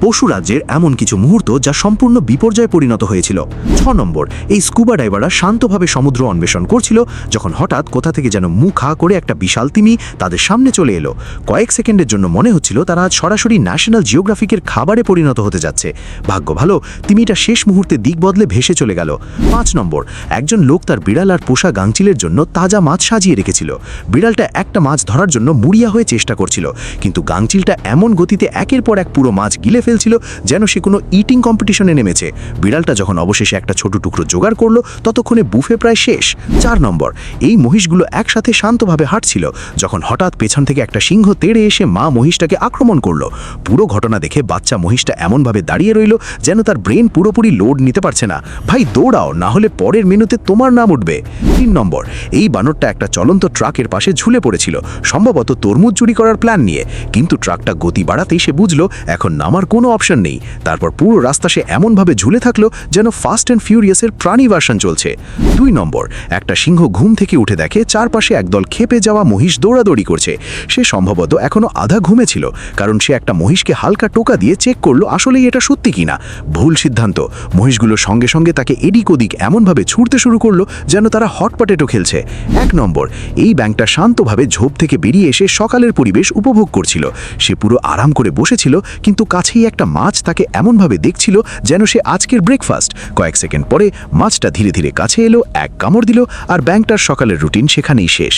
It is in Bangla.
পশুরাজ্যের এমন কিছু মুহূর্ত যা সম্পূর্ণ বিপর্যয়ে পরিণত হয়েছিল। 6 নম্বর, এই স্কুবা ডাইভাররা শান্তভাবে সমুদ্র অন্বেষণ করছিল যখন হঠাৎ কোথা থেকে যেন মুখ হা করে একটা বিশাল তিমি তাদের সামনে চলে এলো। কয়েক সেকেন্ডের জন্য মনে হচ্ছিল তারা আজ সরাসরি ন্যাশনাল জিওগ্রাফিকের খাবারে পরিণত হতে যাচ্ছে। ভাগ্য ভালো, তিমিটা শেষ মুহূর্তে দিক বদলে ভেসে চলে গেল। 5 নম্বর, একজন লোক তার বিড়াল আর পোষা গাংচিলের জন্য তাজা মাছ সাজিয়ে রেখেছিল। বিড়ালটা একটা মাছ ধরার জন্য মুড়িয়া হয়ে চেষ্টা করছিল, কিন্তু গাংচিলটা এমন গতিতে একের পর এক পুরো মাছ গিলে ফেলছিল যেন সে কোনো ইটিং কম্পিটিশনে নেমেছে। বিড়ালটা যখন অবশেষে একটা ছোট টুকরো জোগাড় করলো ততক্ষণে বুফে প্রায় শেষ। 4 নম্বর, এই মহিষগুলো একসাথে শান্তভাবে হাঁটছিল যখন হঠাৎ পেছন থেকে একটা সিংহ তেড়ে এসে মা মহিষটাকে আক্রমণ করলো। পুরো ঘটনা দেখে বাচ্চা মহিষটা এমনভাবে দাঁড়িয়ে রইল যেন তার ব্রেন পুরোপুরি লোড নিতে পারছে না। ভাই দৌড়াও, না হলে পরের মেনুতে তোমার নাম উঠবে। 3 নম্বর, এই বানরটা একটা চলন্ত ট্রাকের পাশে ঝুলে পড়েছিল, সম্ভবত তরমুজ চুরি করার প্ল্যান নিয়ে, কিন্তু ট্রাকটা গতি বাড়াতেই সে বুঝলো এখন নামার কোনো অপশন নেই। তারপর পুরো রাস্তা সে এমনভাবে ঝুলে থাকলো যেন ফাস্ট অ্যান্ড ফিউরিয়াসের প্রাণী ভার্সন চলছে। 2 নম্বর, একটা সিংহ ঘুম থেকে উঠে দেখে চারপাশে একদল খেপে যাওয়া মহিষ দৌড়াদৌড়ি করছে। সে সম্ভবত এখনো আধা ঘুমে ছিল, কারণ সে একটা মহিষকে হালকা টোকা দিয়ে চেক করলো আসলেই এটা সত্যি কিনা। ভুল সিদ্ধান্ত, মহিষগুলো সঙ্গে সঙ্গে তাকে এদিক ওদিক এমনভাবে ছুটতে শুরু করলো যেন তারা হট পটেটো খেলছে। 1 নম্বর, এই ব্যাঙটা শান্তভাবে ঝোপ থেকে বেরিয়ে এসে সকালের পরিবেশ উপভোগ করছিল। সে পুরো আরাম করে বসেছিল, কিন্তু কাছেই একটা মাছ তাকে এমনভাবে দেখছিল যেন সে আজকের ব্রেকফাস্ট। কয়েক সেকেন্ড পরে মাছটা ধীরে ধীরে কাছে এলো, এক কামড় দিল, আর ব্যাঙটার সকালের রুটিন সেখানেই শেষ।